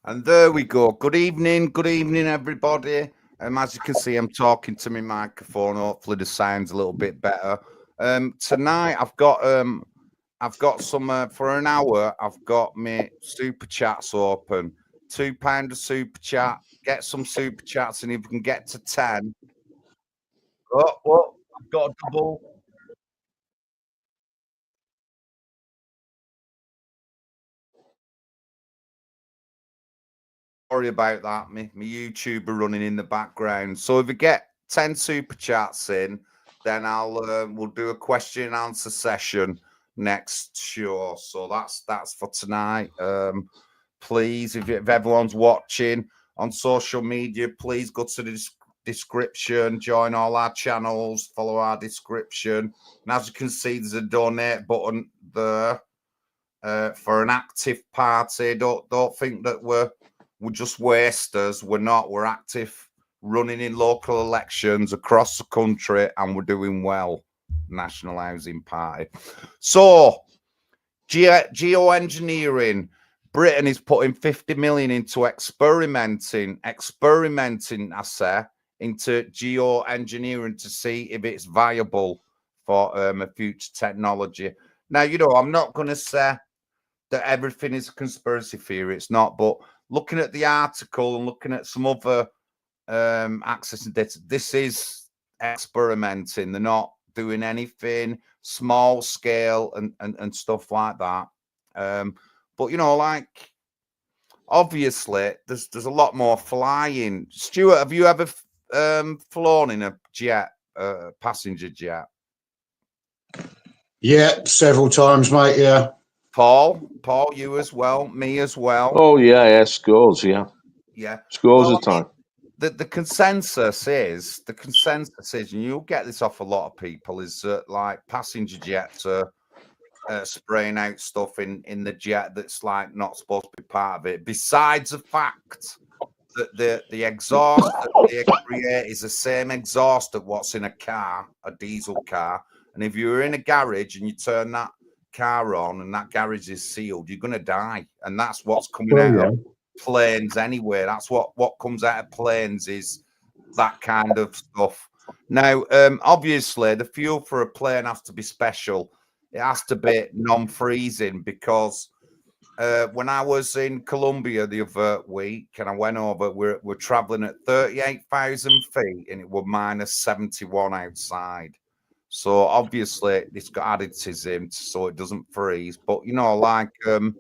And there we go. Good evening, everybody. As you can see, I'm talking to my microphone. Hopefully, the sound's a little bit better. Tonight, I've got some for an hour. I've got my super chats open. £2 of super chat. Get some super chats, and if we can get to 10. Oh, I've got a double. Sorry about that. My YouTuber running in the background. So if we get 10 super chats in, then we'll do a question and answer session next show. So that's for tonight. Please, if everyone's watching on social media, please go to the description, join all our channels, follow our description. And as you can see, there's a donate button there for an active party. Don't think that we're just wasters. We're not. We're active, running in local elections across the country, and we're doing well. National Housing Party. So, geoengineering. Britain is putting 50 million into experimenting, I say, into geoengineering to see if it's viable for a future technology. Now, I'm not going to say that everything is a conspiracy theory. It's not, but looking at the article and looking at some other access and data, this is experimenting. They're not doing anything small scale and stuff like that. But like obviously there's a lot more flying. Stuart, have you ever flown in a jet, passenger jet? Yeah, several times, mate. Yeah. Paul, you as well, me as well. Oh yeah, scores, yeah. Scores of time. The consensus is, and you'll get this off a lot of people, is that like passenger jets are spraying out stuff in the jet that's like not supposed to be part of it. Besides the fact that the exhaust that they create is the same exhaust of what's in a car, a diesel car. And if you're in a garage and you turn that car on and that garage is sealed, you're going to die. And that's what's coming out of planes anyway. That's what comes out of planes is that kind of stuff. Now, obviously, the fuel for a plane has to be special. It has to be non-freezing because when I was in Colombia the other week and I went over, we're traveling at 38,000 feet and it was minus 71 outside. So obviously it's got additives in so it doesn't freeze. But like a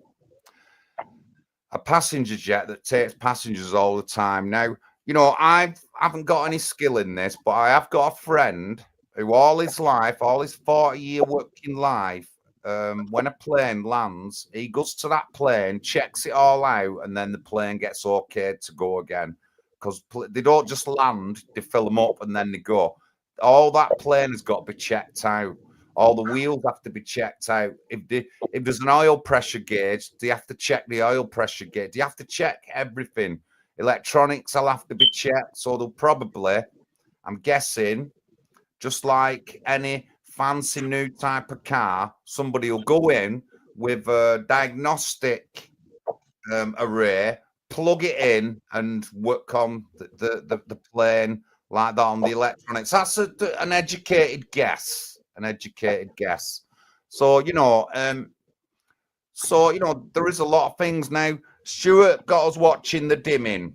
passenger jet that takes passengers all the time. Now, I haven't got any skill in this, but I have got a friend who all his 40-year working life, when a plane lands, he goes to that plane, checks it all out, and then the plane gets okay to go again. Because they don't just land, they fill them up, and then they go. All that plane has got to be checked out. All the wheels have to be checked out. If there's an oil pressure gauge, they have to check the oil pressure gauge. You have to check everything. Electronics will have to be checked. So they'll probably, I'm guessing, just like any fancy new type of car, somebody will go in with a diagnostic array, plug it in, and work on the plane like that on the electronics. That's an educated guess. So there is a lot of things now. Stuart got us watching The Dimming,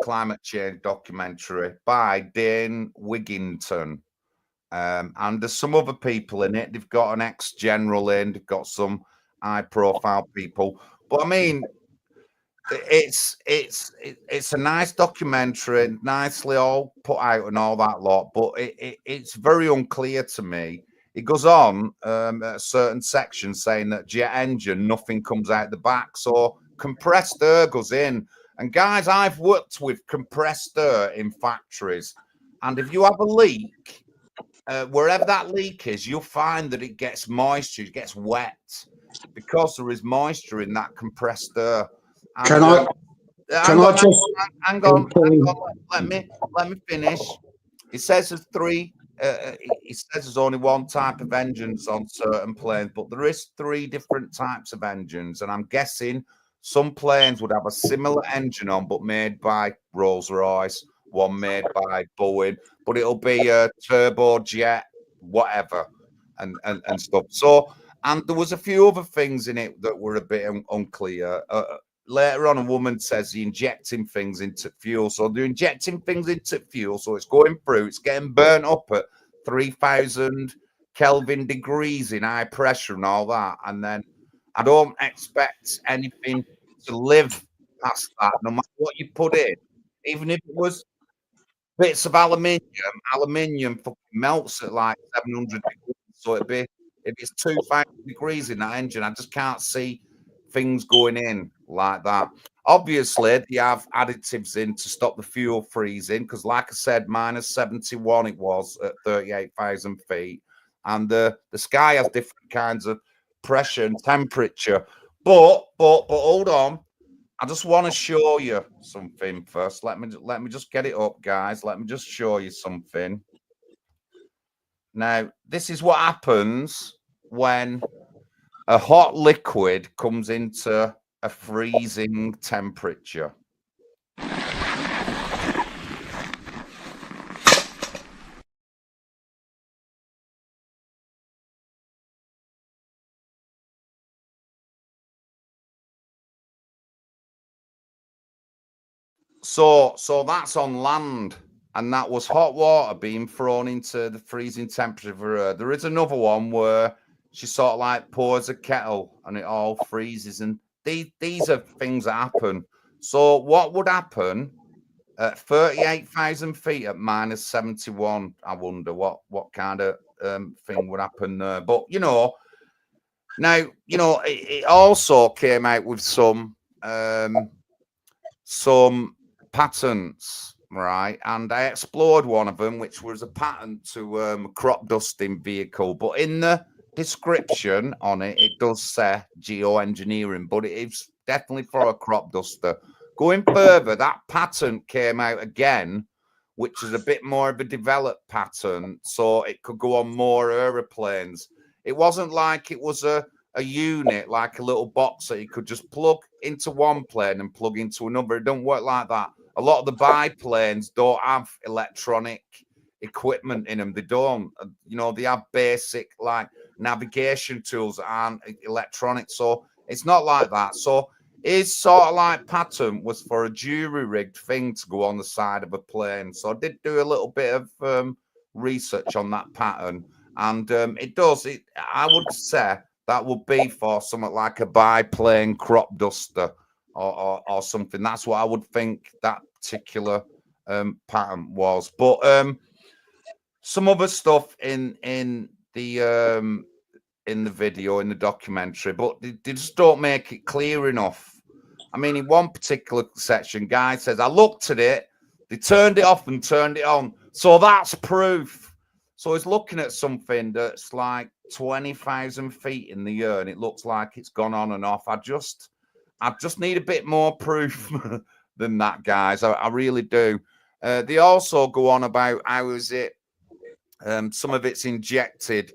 climate change documentary by Dane Wigington, and there's some other people in it. They've got an ex-general in, they've got some high-profile people, but I mean, it's a nice documentary, nicely all put out and all that lot, but it's very unclear to me. It goes on at a certain section saying that jet engine, nothing comes out the back, so compressed air goes in. And guys, I've worked with compressed air in factories, and if you have a leak, wherever that leak is, you'll find that it gets moisture, it gets wet, because there is moisture in that compressed air. And, hang on. Let me finish. It says there's three. It says there's only one type of engines on certain planes, but there is 3 different types of engines, and I'm guessing some planes would have a similar engine on, but made by Rolls-Royce, one made by Boeing, but it'll be a turbojet, whatever, and stuff. So, and there was a few other things in it that were a bit unclear. Later on, a woman says they're injecting things into fuel. So they're injecting things into fuel, so it's going through, it's getting burnt up at 3,000 Kelvin degrees in high pressure and all that. And then I don't expect anything to live past that, no matter what you put in. Even if it was bits of aluminium melts at like 700 degrees. So it'd be, if it's 2,000 degrees in that engine, I just can't see things going in like that. Obviously, they have additives in to stop the fuel freezing, because like I said, -71 it was at 38,000 feet. And the sky has different kinds of pressure and temperature. But hold on. I just want to show you something first. Let me just get it up, guys. Let me just show you something. Now, this is what happens when a hot liquid comes into a freezing temperature. So that's on land, and that was hot water being thrown into the freezing temperature for her. There is another one where she sort of like pours a kettle and it all freezes, and these are things that happen. So what would happen at 38,000 feet at -71? I wonder what kind of thing would happen there. But you know, now you know it also came out with some patents, right? And I explored one of them, which was a patent to a crop dusting vehicle. But in the description on it, it does say geoengineering, but it is definitely for a crop duster. Going further, that patent came out again, which is a bit more of a developed patent, so it could go on more aeroplanes. It wasn't like it was a unit, like a little box that you could just plug into one plane and plug into another. It don't work like that. A lot of the biplanes don't have electronic equipment in them. They don't. You know, they have basic like navigation tools that aren't electronic. So it's not like that. So his sort of like patent was for a jury-rigged thing to go on the side of a plane. So I did do a little bit of research on that pattern, and it does. I would say that would be for something like a biplane crop duster or something. That's what I would think that particular pattern was. But some other stuff in the video, in the documentary, but they just don't make it clear enough. I mean, in one particular section, guy says, I looked at it, they turned it off and turned it on. So that's proof. So he's looking at something that's like 20,000 feet in the air, and it looks like it's gone on and off. I just need a bit more proof than that, guys. I really do. They also go on about how is it some of it's injected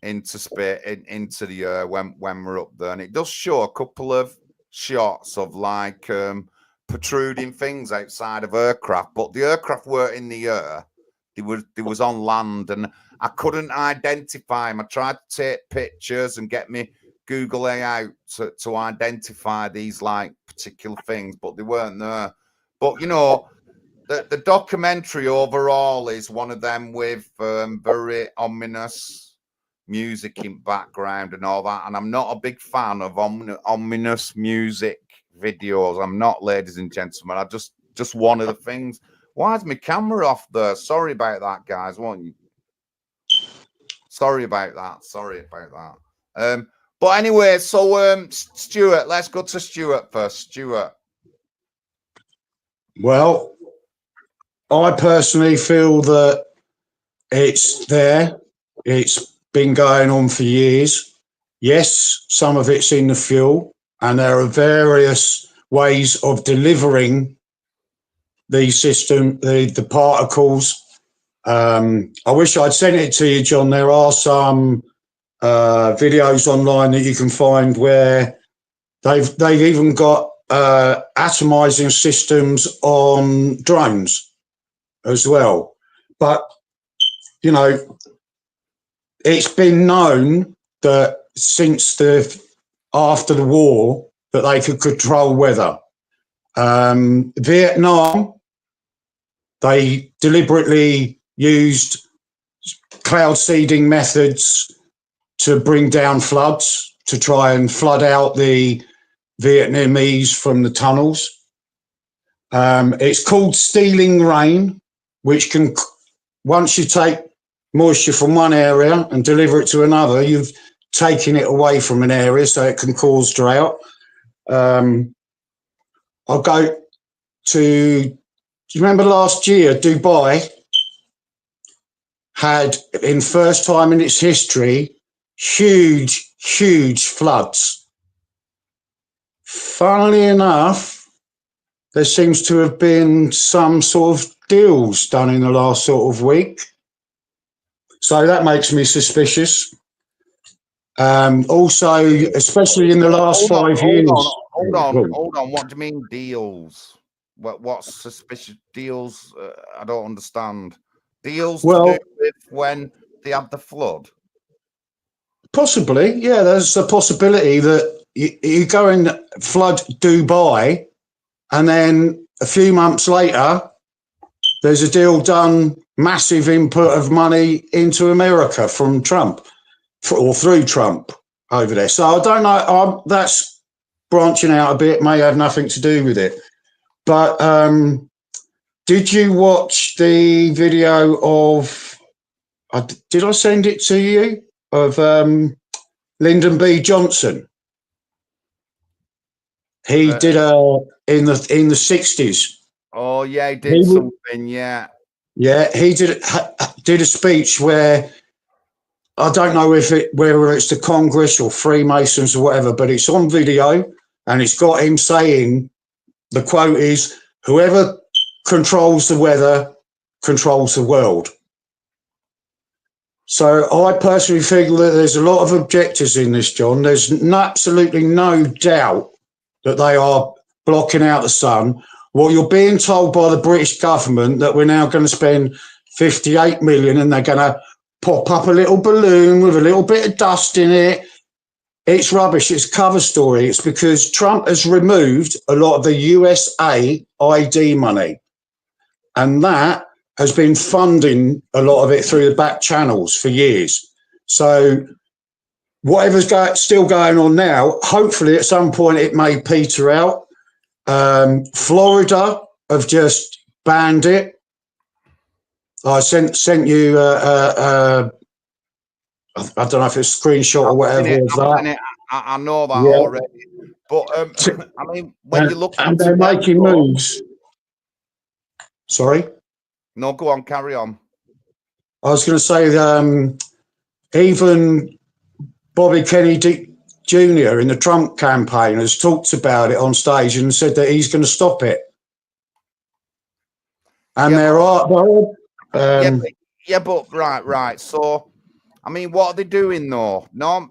into space, into the air when we're up there, and it does show a couple of shots of like protruding things outside of aircraft, but the aircraft weren't in the air. They was on land, and I couldn't identify them. I tried to take pictures and get me Google AI to identify these like particular things, but they weren't there. But you know, the documentary overall is one of them with very ominous music in background and all that. And I'm not a big fan of ominous music videos. I'm not, ladies and gentlemen. I just one of the things. Why is my camera off there? Sorry about that, guys. Won't you? Sorry about that. Sorry about that. But anyway, so Stuart, let's go to Stuart first. Stuart. Well, I personally feel that it's there. It's been going on for years. Yes, some of it's in the fuel, and there are various ways of delivering the system, the particles. I wish I'd sent it to you, John. There are some videos online that you can find where They've even got atomizing systems on drones as well. But, you know, it's been known that since after the war that they could control weather. Vietnam, they deliberately used cloud seeding methods to bring down floods, to try and flood out the Vietnamese from the tunnels. It's called stealing rain, which can, once you take moisture from one area and deliver it to another, you've taken it away from an area, so it can cause drought. I'll go to, do you remember last year, Dubai had, in first time in its history, huge floods. Funnily enough, there seems to have been some sort of deals done in the last sort of week. So that makes me suspicious. Also, especially in the last 5 years. Hold on. What do you mean deals? What's suspicious deals? I don't understand. Deals to do with when they have the flood? Possibly, yeah. There's a possibility that you go and flood Dubai, and then a few months later, there's a deal done, massive input of money into America from Trump, or through Trump over there. So I don't know. That's branching out a bit, may have nothing to do with it. But did you watch the video of, did I send it to you, of Lyndon B. Johnson? He did in the 60s. Oh yeah, he did something. Yeah, he did a speech where, I don't know whether it's the Congress or Freemasons or whatever, but it's on video, and it's got him saying, the quote is, "Whoever controls the weather controls the world." So I personally feel that there's a lot of objectors in this, John. There's absolutely no doubt that they are blocking out the sun. Well, you're being told by the British government that we're now going to spend 58 million, and they're going to pop up a little balloon with a little bit of dust in it. It's rubbish. It's cover story. It's because Trump has removed a lot of the USA ID money, and that has been funding a lot of it through the back channels for years. So whatever's still going on now, hopefully at some point it may peter out. Florida have just banned it. I sent you I don't know if it's a screenshot or whatever. I know that already. But I mean, when you look and they're making moves. Sorry? No, go on, carry on. I was going to say, even Bobby Kennedy Jr. in the Trump campaign has talked about it on stage and said that he's going to stop it. And but right. So, I mean, what are they doing though? No,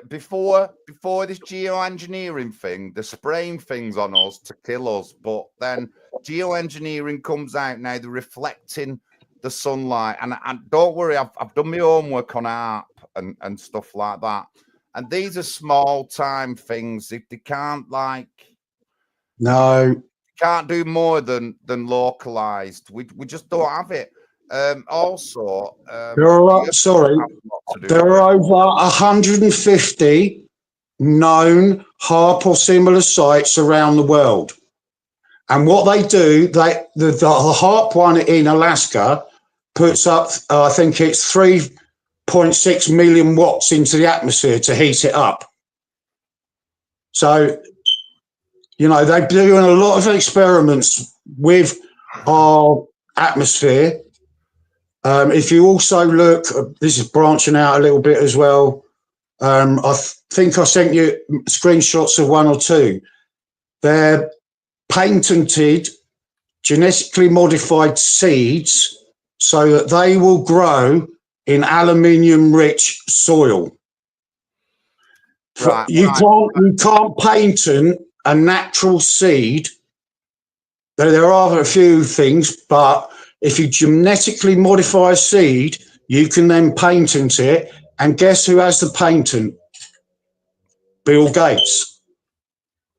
before this geoengineering thing, they're spraying things on us to kill us. But then geoengineering comes out now. They're reflecting the sunlight, and don't worry, I've done my homework on ARP and stuff like that. And these are small time things. If they can't can't do more than localized. We just don't have it. There are over 150 known HARP or similar sites around the world. And what they do, the HARP one in Alaska puts up, I think it's 3.6 million watts into the atmosphere to heat it up. So, you know, they're doing a lot of experiments with our atmosphere. If you also look, this is branching out a little bit as well. I think I sent you screenshots of one or two. They're patented, genetically modified seeds so that they will grow in aluminium-rich soil. You can't patent a natural seed. There are a few things, but if you genetically modify a seed, you can then patent it. And guess who has the patent? Bill Gates.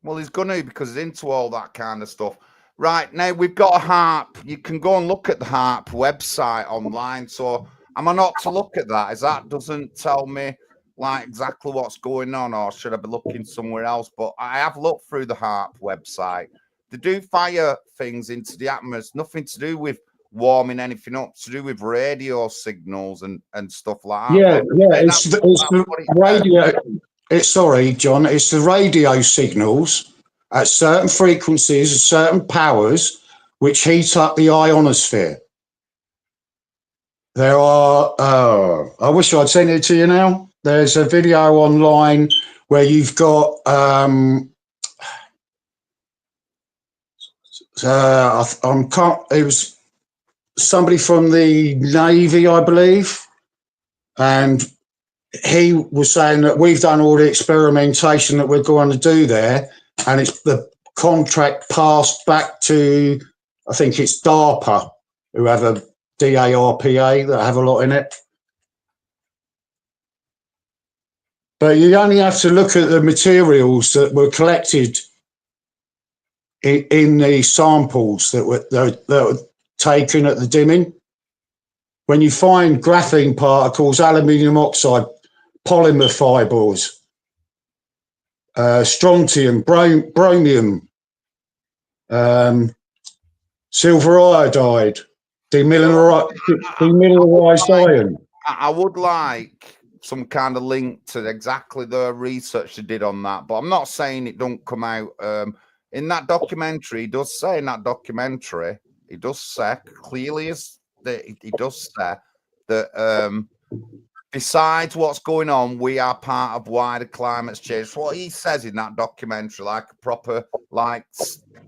Well, he's going to, because he's into all that kind of stuff. Right, now we've got a HARP. You can go and look at the HARP website online. So am I not to look at that? Is that doesn't tell me like exactly what's going on, or should I be looking somewhere else? But I have looked through the HARP website. They do fire things into the atmosphere. Nothing to do with warming anything up, to do with radio signals and stuff like that. It's the radio. Sorry, John. It's the radio signals at certain frequencies and certain powers which heat up the ionosphere. There are. I wish I'd send it to you now. There's a video online where you've got. It was somebody from the Navy, I believe, and he was saying that we've done all the experimentation that we're going to do there, and it's the contract passed back to, I think it's DARPA, who have a DARPA that have a lot in it. But you only have to look at the materials that were collected in the samples that were taken at the dimming. When you find graphene particles, aluminium oxide, polymer fibers, strontium, bromium, silver iodide, demineralized iron. I would like some kind of link to exactly the research they did on that, but I'm not saying it don't come out. In that documentary, it does say clearly that besides what's going on, we are part of wider climate change. What he says in that documentary, like a proper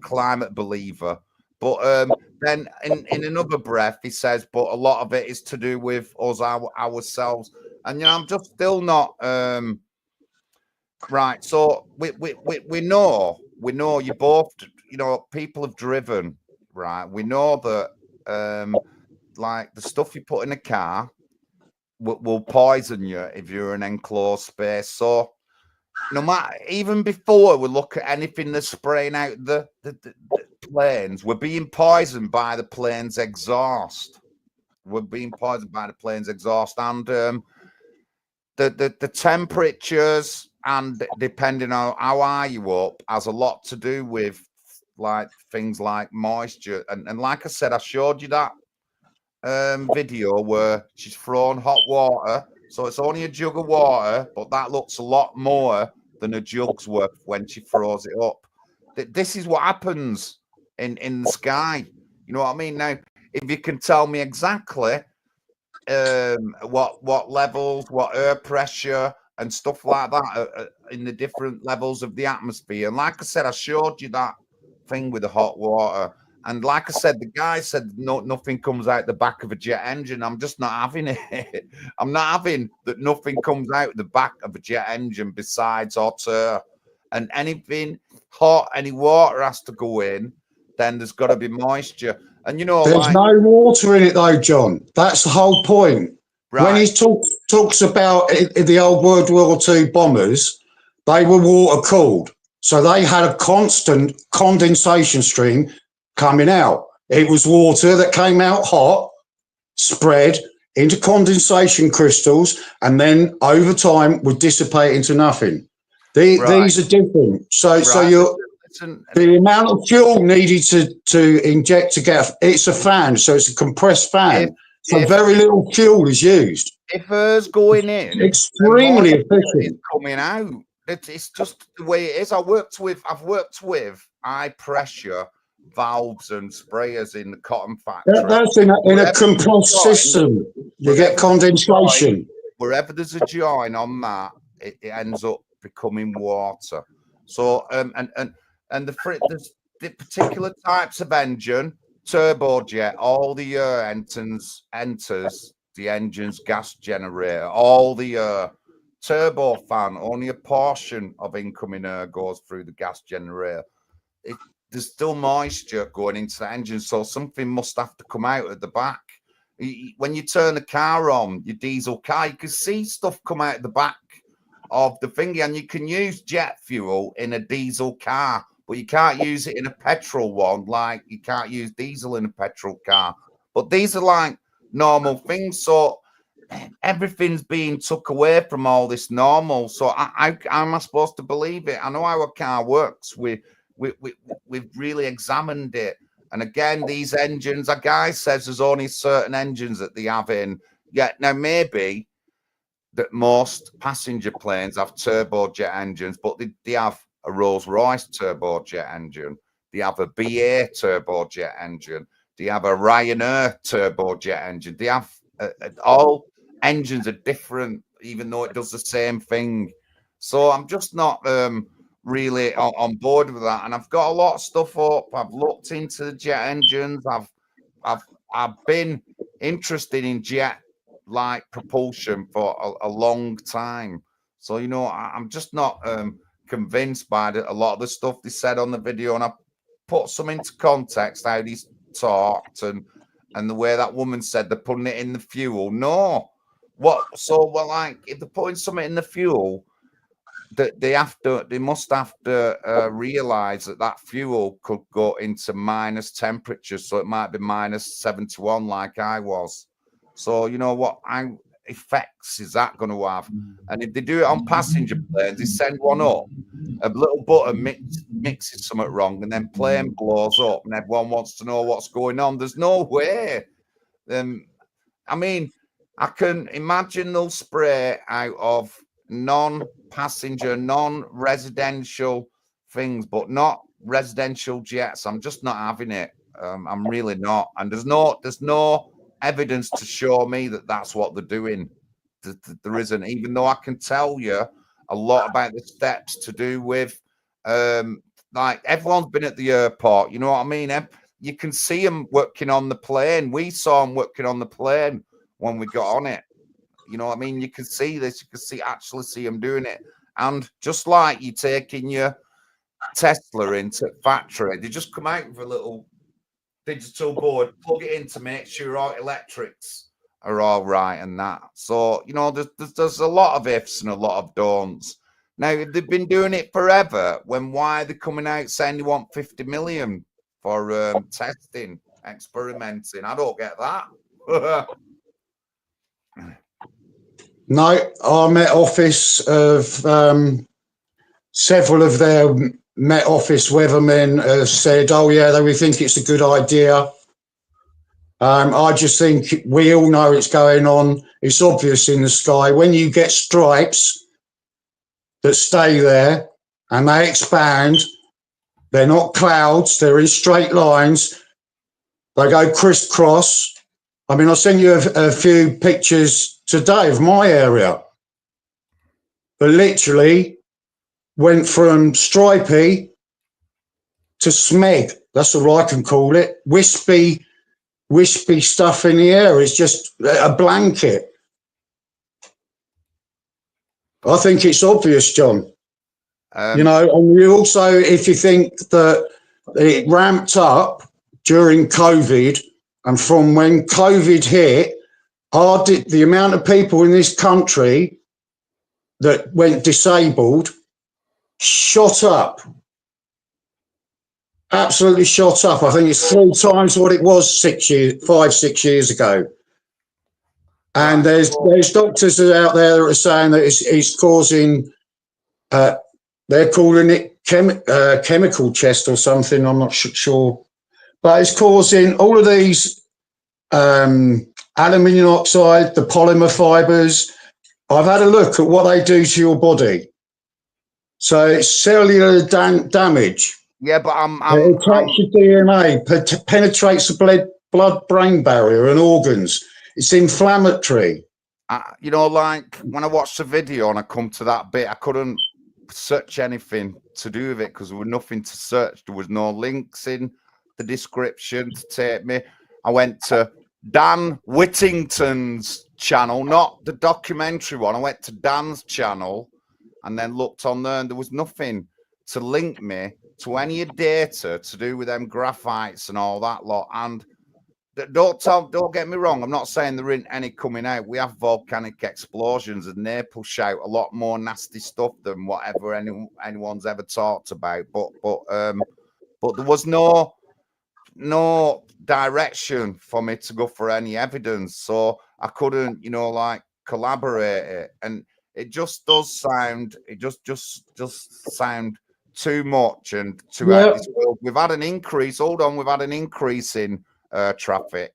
climate believer. But then in another breath, he says, but a lot of it is to do with us ourselves. And I'm just still not right. So we know you both. People have driven, right? We know that like the stuff you put in a car will poison you if you're in an enclosed space. So no matter, even before we look at anything that's spraying out the planes, we're being poisoned by the plane's exhaust. And the temperatures, and depending on how high you up, has a lot to do with like things like moisture. And like I said, I showed you that video where she's thrown hot water, so it's only a jug of water, but that looks a lot more than a jug's worth when she throws it up. This is what happens in the sky. You know what I mean? Now, if you can tell me exactly what levels, what air pressure and stuff like that in the different levels of the atmosphere, and like I said, I showed you that thing with the hot water. And like I said, the guy said nothing comes out the back of a jet engine. I'm just not having it. I'm not having that nothing comes out the back of a jet engine besides hot air. And anything hot, any water has to go in, then there's got to be moisture. And there's no water in it though, John. That's the whole point. Right. When he talks about the old World War II bombers, they were water cooled. So they had a constant condensation stream coming out. It was water that came out hot, spread into condensation crystals, and then over time would dissipate into nothing. These are different. So the amount of fuel needed to inject to get it's a fan, so it's a compressed fan. So very little fuel is used. If air's going in, extremely efficient. Coming out. It's just the way it is. I've worked with high pressure valves and sprayers in the cotton factory. That's in a compressed system. You get condensation. Wherever there's a join on that, it ends up becoming water. So and the particular types of engine, turbojet, all the air enters the engine's gas generator, all the air turbofan, only a portion of incoming air goes through the gas generator. There's still moisture going into the engine, so something must have to come out at the back. When you turn the car on, your diesel car, you can see stuff come out the back of the thingy, and you can use jet fuel in a diesel car, but you can't use it in a petrol one, like you can't use diesel in a petrol car. But these are like normal things, so everything's being took away from all this normal. So how am I supposed to believe it? I know how a car works. We've really examined it. And again, these engines, a guy says there's only certain engines that they have in. Yeah, now maybe that most passenger planes have turbojet engines, but they have a Rolls-Royce turbojet engine. They have a BA turbojet engine. They have a Ryanair turbojet engine. They have all engines are different, even though it does the same thing. So I'm just not really on board with that. And I've got a lot of stuff up. I've looked into the jet engines. I've been interested in jet like propulsion for a long time. So you know, I'm just not convinced by a lot of the stuff they said on the video, and I put some into context how these talked and the way that woman said they're putting it in the fuel. No, what? So well, like if they're putting something in the fuel, that they must have to realize that fuel could go into minus temperatures, so it might be minus 71 like I was. So you know what effects is that going to have? And if they do it on passenger planes, they send one up, a little button mixes something wrong, and then plane blows up, and everyone wants to know what's going on. There's no way. I mean, I can imagine they'll spray out of non-passenger, non-residential things, but not residential jets. I'm just not having it. I'm really not. And there's no evidence to show me that that's what they're doing. There isn't, even though I can tell you a lot about the steps to do with, like everyone's been at the airport. You know what I mean? You can see them working on the plane. We saw them working on the plane when we got on it. You know what I mean? You can see this. You can actually see them doing it. And just like you taking your Tesla into factory, they just come out with a little digital board, plug it in to make sure all electrics are all right and that. So, you know, there's a lot of ifs and a lot of don'ts. Now, if they've been doing it forever, why are they coming out saying they want 50 million for testing, experimenting? I don't get that. No, our Met Office of several of their Met Office weathermen have said, oh yeah, we think it's a good idea. I just think we all know it's going on. It's obvious in the sky. When you get stripes that stay there and they expand, they're not clouds, they're in straight lines. They go crisscross. I mean, I'll send you a few pictures today of my area. But literally went from stripy to smeg. That's what I can call it. Wispy stuff in the air. It's just a blanket. I think it's obvious, John. You know, and you also, if you think that it ramped up during COVID, and from when COVID hit, the amount of people in this country that went disabled shot up. Absolutely shot up. I think it's 3 times what it was 6 years ago. And there's doctors out there that are saying that it's causing, they're calling it chemical chest or something, I'm not sure. But it's causing all of these aluminium oxide, the polymer fibers. I've had a look at what they do to your body. So it's cellular damage. Yeah, but it attacks your DNA, penetrates the blood-brain barrier and organs. It's inflammatory. You know, like when I watched the video and I come to that bit, I couldn't search anything to do with it because there was nothing to search. There was no links in the description to take me. I went to Dan Whittington's channel, not the documentary one. I went to Dan's channel and then looked on there, and there was nothing to link me to any data to do with them graphites and all that lot. And don't get me wrong, I'm not saying there ain't any coming out. We have volcanic explosions and they push out a lot more nasty stuff than whatever anyone's ever talked about. But there was no direction for me to go for any evidence, so I couldn't, like, collaborate it. And it just does sound, it just sound too much and too out of this world. We've had an increase. Hold on, we've had an increase in traffic.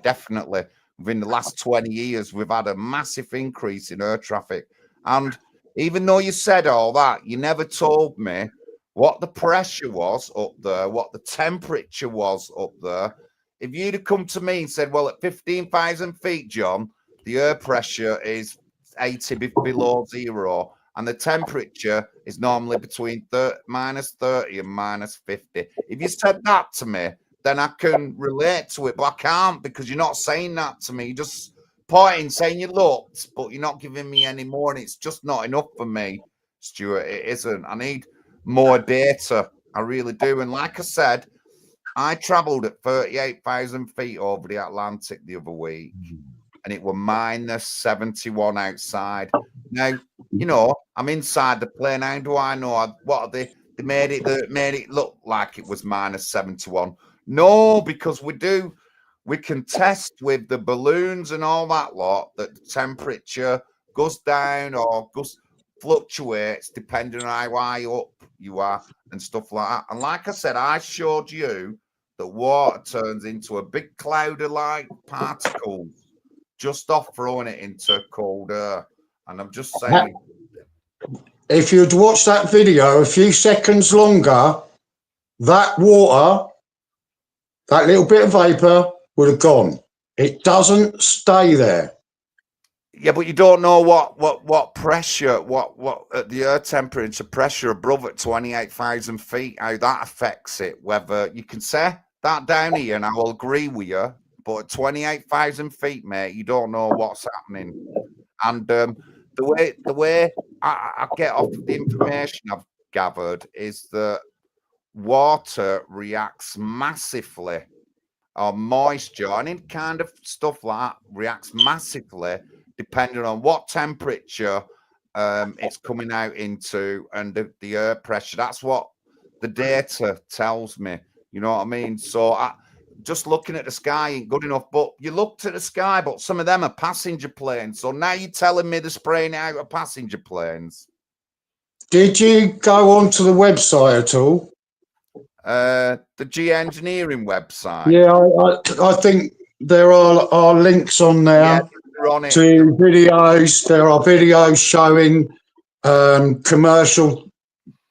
Definitely within the last 20 years, we've had a massive increase in air traffic. And even though you said all that, you never told me what the pressure was up there, what the temperature was up there. If you'd have come to me and said, well, at 15,000 feet, John, the air pressure is 80 below zero, and the temperature is normally between minus 30 and minus 50. If you said that to me, then I can relate to it, but I can't, because you're not saying that to me. You're just pointing, saying you looked, but you're not giving me any more, and it's just not enough for me, Stuart. It isn't. I need more data. I really do. And like I said, I travelled at 38,000 feet over the Atlantic the other week, and it were minus 71 outside. Now, I'm inside the plane. How do I know? What are they? They made it look like it was minus 71. No, because we can test with the balloons and all that lot that the temperature goes down or fluctuates depending on how high up you are and stuff like that. And like I said, I showed you that water turns into a big cloud of like particles just off throwing it into cold air. And I'm just saying, if you'd watched that video a few seconds longer, that water, that little bit of vapor would have gone. It doesn't stay there. Yeah, but you don't know what pressure, what at the air temperature pressure above at 28,000 feet, how that affects it. Whether you can say that down here, and I will agree with you, but at 28,000 feet, mate, you don't know what's happening. And the way I get off the information I've gathered is that water reacts massively, or moisture, any kind of stuff like that reacts massively depending on what temperature it's coming out into and the air pressure. That's what the data tells me. You know what I mean? So just looking at the sky ain't good enough. But you looked at the sky, but some of them are passenger planes. So now you're telling me they're spraying out of passenger planes. Did you go onto the website at all? The Geoengineering website. Yeah, I think there are links on there. Yeah, on it. To videos. There are videos showing commercial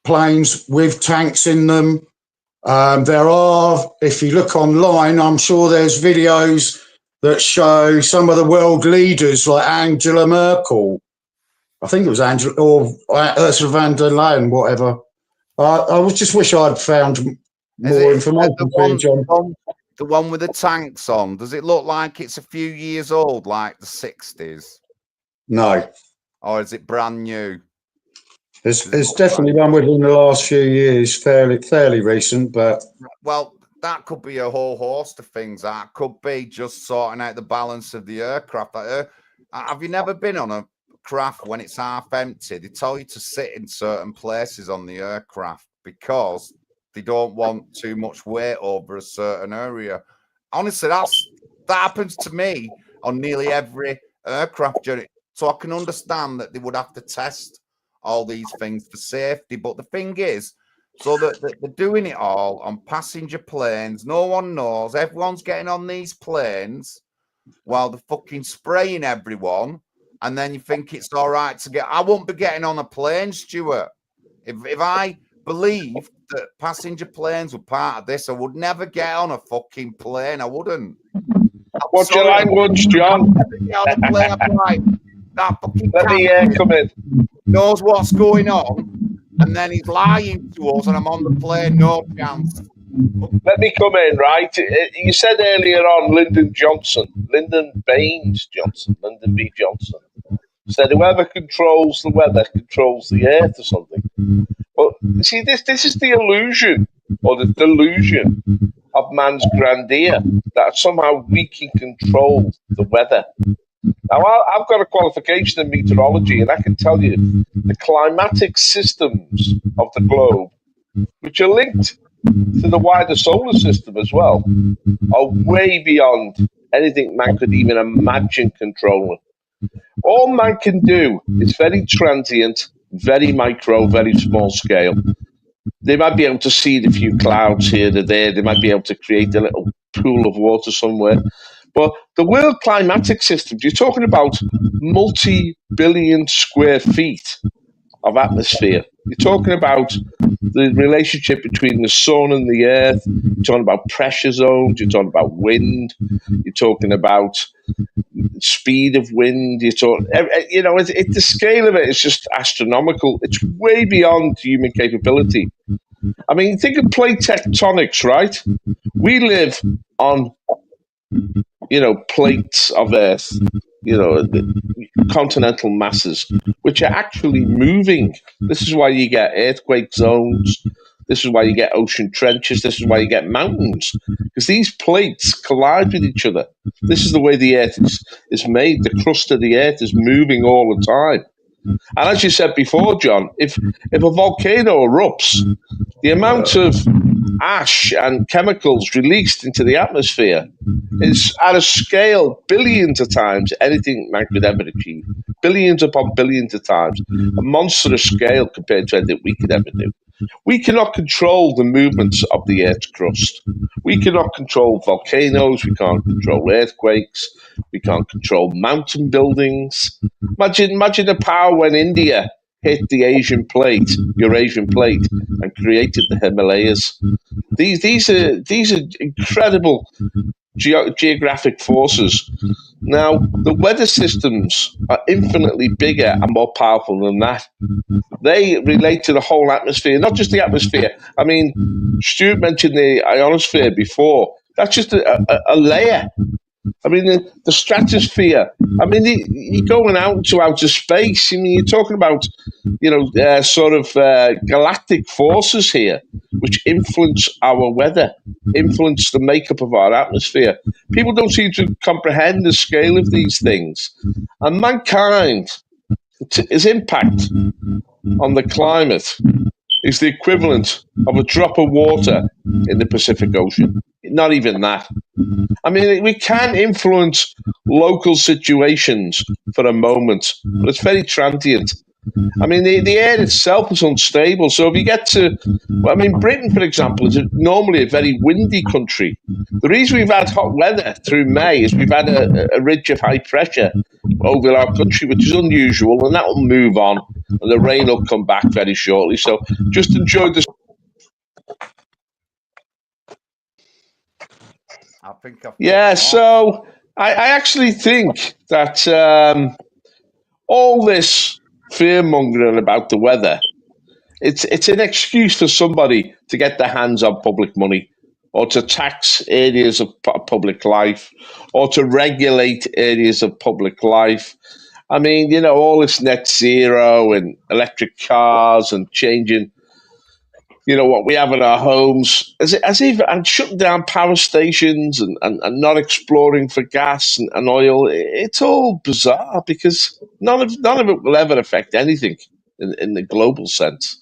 planes with tanks in them. There are, if you look online, I'm sure there's videos that show some of the world leaders like Angela Merkel. I think it was Angela or Ursula von der Leyen, whatever. I just wish I'd found more information for you, John. The one with the tanks on, does it look like it's a few years old, like the 60s? No. Or is it brand new? It's definitely one within the last few years, fairly recent, but... Well, that could be a whole host of things. That could be just sorting out the balance of the aircraft. Have you never been on a craft when it's half empty? They tell you to sit in certain places on the aircraft because they don't want too much weight over a certain area. Honestly, that happens to me on nearly every aircraft journey. So I can understand that they would have to test all these things for safety. But the thing is, so that they're doing it all on passenger planes. No one knows. Everyone's getting on these planes while they're fucking spraying everyone. And then you think it's all right to get... I won't be getting on a plane, Stuart. If I believed that passenger planes were part of this, I would never get on a fucking plane. I wouldn't. What's your language, John? On a plane, I'm like, that fucking Let me come in. Knows what's going on, and then he's lying to us, and I'm on the plane. No chance. Let me come in, right? You said earlier on Lyndon B. Johnson, said whoever controls the weather controls the earth or something. But see, this is the illusion or the delusion of man's grandeur, that somehow we can control the weather. Now, I've got a qualification in meteorology, and I can tell you the climatic systems of the globe, which are linked to the wider solar system as well, are way beyond anything man could even imagine controlling. All man can do is very transient, very micro, very small scale. They might be able to seed a few clouds here or there. They might be able to create a little pool of water somewhere. But the world climatic systems, you're talking about multi-billion square feet of atmosphere. You're talking about the relationship between the sun and the earth. You're talking about pressure zones. You're talking about wind. You're talking about speed of wind. You're talking, the scale of it is just astronomical. It's way beyond human capability. I mean, think of plate tectonics, right? We live on, plates of Earth, continental masses, which are actually moving. This is why you get earthquake zones. This is why you get ocean trenches. This is why you get mountains, because these plates collide with each other. This is the way the Earth is made. The crust of the Earth is moving all the time. And as you said before, John, if a volcano erupts, the amount of ash and chemicals released into the atmosphere is at a scale billions of times anything man could ever achieve. Billions upon billions of times. A monstrous scale compared to anything we could ever do. We cannot control the movements of the Earth's crust. We cannot control volcanoes. We can't control earthquakes. We can't control mountain buildings. Imagine the power when India hit the Eurasian plate, and created the Himalayas. These are incredible geographic forces. Now, the weather systems are infinitely bigger and more powerful than that. They relate to the whole atmosphere, not just the atmosphere. I mean, Stuart mentioned the ionosphere before. That's just a layer. I mean, the stratosphere. I mean, you're going out into outer space. I mean, you're talking about, galactic forces here, which influence our weather, influence the makeup of our atmosphere. People don't seem to comprehend the scale of these things. And mankind, his impact on the climate is the equivalent of a drop of water in the Pacific Ocean. Not even that. I mean, we can influence local situations for a moment, but it's very transient. I mean, the air itself is unstable. So if you get to, Britain, for example, is normally a very windy country. The reason we've had hot weather through May is we've had a ridge of high pressure over our country, which is unusual, and that will move on, and the rain will come back very shortly. So just enjoy the. I think so I actually think that all this fear-mongering about the weather, it's an excuse for somebody to get their hands on public money, or to tax areas of public life, or to regulate areas of public life. I mean, all this net zero and electric cars and changing, what we have in our homes, as if and shutting down power stations and not exploring for gas and oil. It's all bizarre because none of it will ever affect anything in the global sense.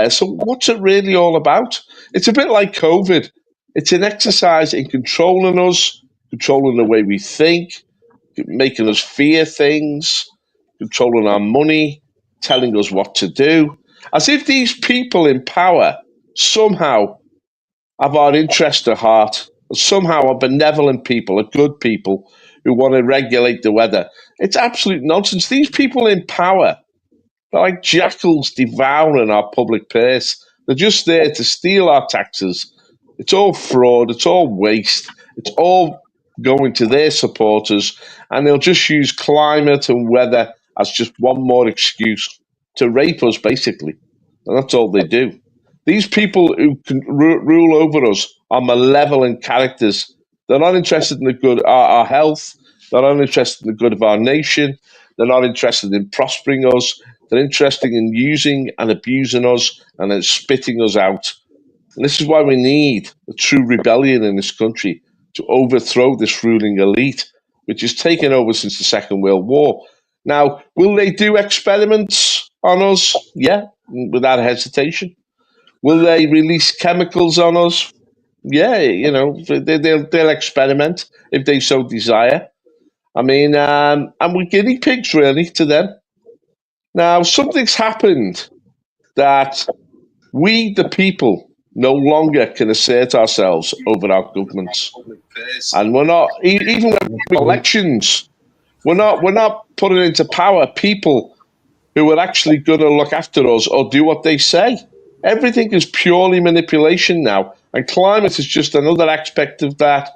So what's it really all about? It's a bit like COVID. It's an exercise in controlling us, controlling the way we think, making us fear things, controlling our money, telling us what to do. As if these people in power somehow have our interest at heart, somehow are benevolent people, are good people who want to regulate the weather. It's absolute nonsense. These people in power, they're like jackals devouring our public purse. They're just there to steal our taxes. It's all fraud. It's all waste. It's all going to their supporters, and they'll just use climate and weather as just one more excuse to rape us, basically. And that's all they do. These people who can rule over us are malevolent characters. They're not interested in the good of our health. They're not interested in the good of our nation. They're not interested in prospering us. They're interested in using and abusing us and then spitting us out. And this is why we need a true rebellion in this country to overthrow this ruling elite, which has taken over since the Second World War. Now, will they do experiments on us? Yeah, without hesitation. Will they release chemicals on us? Yeah, they'll experiment if they so desire. I mean, and we're guinea pigs really to them. Now, something's happened that we, the people, no longer can assert ourselves over our governments, and we're not even when we have elections. We're not putting into power people who are actually going to look after us or do what they say. Everything is purely manipulation now, and climate is just another aspect of that.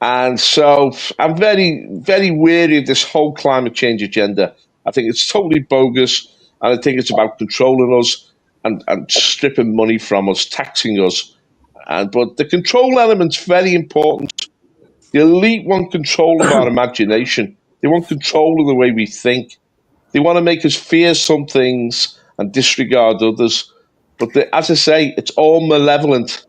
And so I'm very, very wary of this whole climate change agenda. I think it's totally bogus, and I think it's about controlling us and stripping money from us, taxing us. But the control element's very important. The elite want control of our imagination. They want control of the way we think. They want to make us fear some things and disregard others. But as I say, it's all malevolent.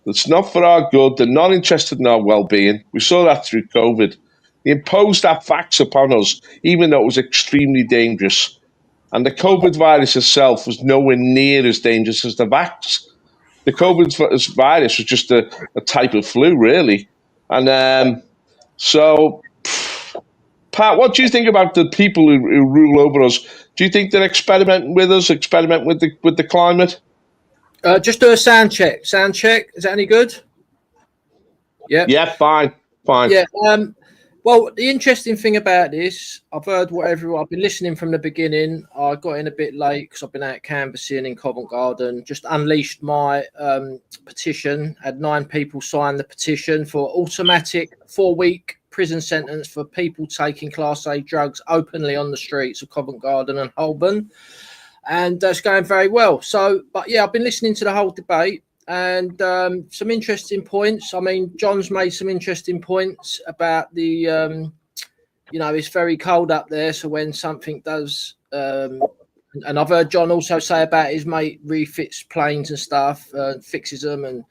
It's not for our good. They're not interested in our well-being. We saw that through COVID. They imposed that fax upon us, even though it was extremely dangerous. And the COVID virus itself was nowhere near as dangerous as the vax. The COVID virus was just a type of flu, really. And so, Pat, what do you think about the people who rule over us? Do you think they're experimenting with us, experimenting with the climate? Just do a sound check. Sound check. Is that any good? Yeah. Yeah, fine. Yeah. Well, the interesting thing about this, I've heard I've been listening from the beginning. I got in a bit late because I've been out canvassing in Covent Garden. Just unleashed my petition. Had 9 people sign the petition for automatic 4-week prison sentence for people taking Class A drugs openly on the streets of Covent Garden and Holborn. And that's going very well. So, but yeah, I've been listening to the whole debate and some interesting points. I mean, John's made some interesting points about the, it's very cold up there. So when something does, and I've heard John also say about his mate refits planes and stuff, fixes them, and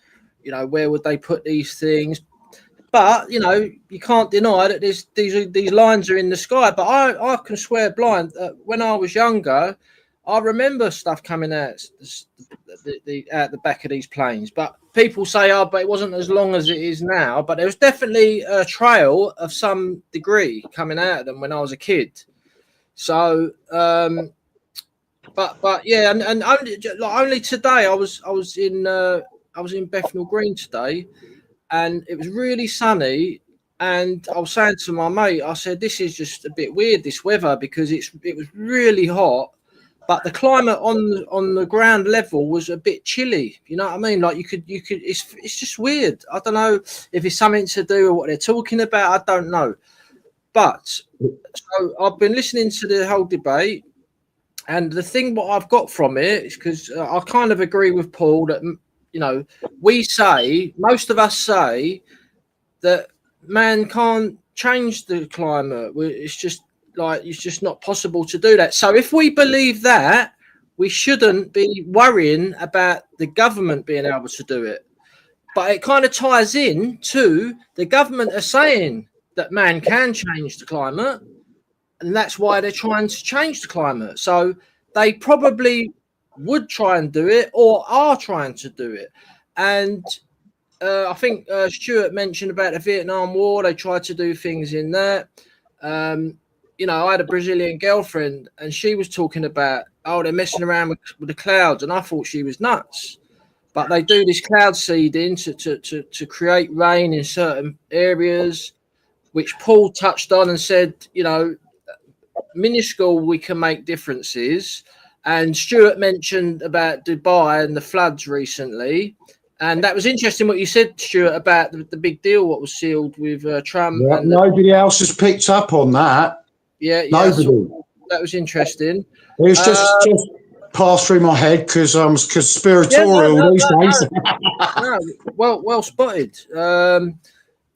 where would they put these things? But you can't deny that these lines are in the sky. But I can swear blind that when I was younger, I remember stuff coming out the back of these planes. But people say, but it wasn't as long as it is now. But there was definitely a trail of some degree coming out of them when I was a kid. So, but yeah, and only today I was in Bethnal Green today, and it was really sunny. And I was saying to my mate, I said, this is just a bit weird, this weather, because it was really hot. But the climate on the ground level was a bit chilly. You know what I mean? Like you could. It's just weird. I don't know if it's something to do with what they're talking about. I don't know. But so I've been listening to the whole debate, and the thing what I've got from it is because I kind of agree with Paul that most of us say that man can't change the climate. It's just not possible to do that. So if we believe that, we shouldn't be worrying about the government being able to do it. But it kind of ties in to the government are saying that man can change the climate, and that's why they're trying to change the climate. So they probably would try and do it or are trying to do it. And I think Stuart mentioned about the Vietnam War. They tried to do things in that. I had a Brazilian girlfriend and she was talking about, they're messing around with the clouds. And I thought she was nuts. But they do this cloud seeding to create rain in certain areas, which Paul touched on and said, minuscule, we can make differences. And Stuart mentioned about Dubai and the floods recently. And that was interesting what you said, Stuart, about the big deal, what was sealed with Trump. Yeah, and nobody else has picked up on that. Yeah, nobody. That was interesting. It's just passed through my head because I'm conspiratorial no, these days. no, well spotted.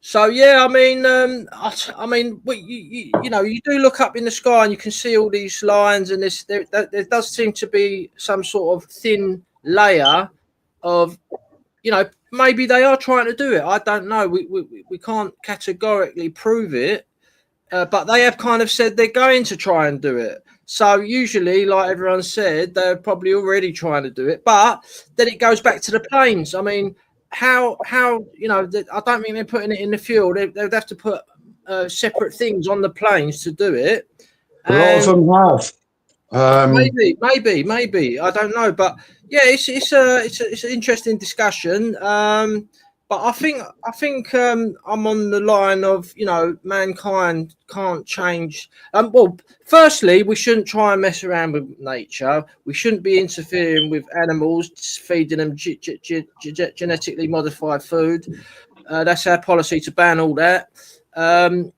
So yeah, I mean, you know, you do look up in the sky and you can see all these lines, and there does seem to be some sort of thin layer of, you know, maybe they are trying to do it. I don't know. We can't categorically prove it, but they have kind of said they're going to try and do it. So usually, like everyone said, they're probably already trying to do it. But then it goes back to the planes. I mean, how you know? I don't think they're putting it in the fuel. They'd have to put separate things on the planes to do it. A lot of them have. Maybe I don't know, but yeah, it's an interesting discussion. But I think I'm on the line of, you know, mankind can't change. Well, firstly, we shouldn't try and mess around with nature. We shouldn't be interfering with animals, feeding them genetically modified food. That's our policy, to ban all that. And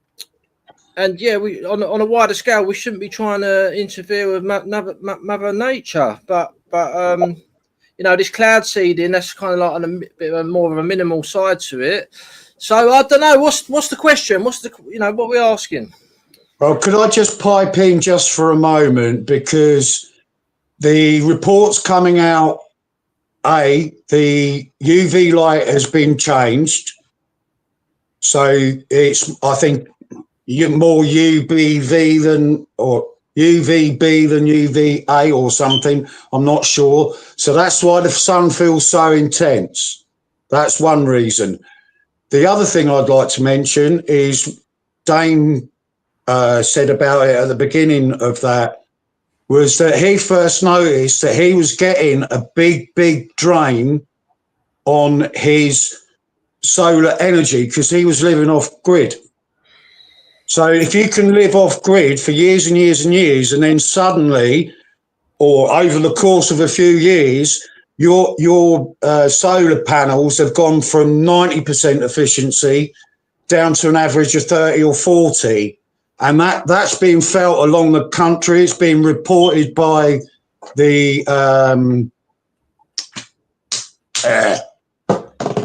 yeah, we on a wider scale, we shouldn't be trying to interfere with Mother Nature. But you know, this cloud seeding, that's kind of like on a bit of a more of a minimal side to it. So I don't know. What's the question? What's the, you know, what we're asking? Well, could I just pipe in just for a moment, because the reports coming out, the UV light has been changed, so it's, I think, more UVB than UVA or something. I'm not sure. So that's why the sun feels so intense. That's one reason. The other thing I'd like to mention is Dane said about it at the beginning of that, was that he first noticed that he was getting a big drain on his solar energy because he was living off grid. So if you can live off grid for years and years and years, and then suddenly, or over the course of a few years, your solar panels have gone from 90% efficiency down to an average of 30 or 40. And that's being felt along the country. It's been reported by the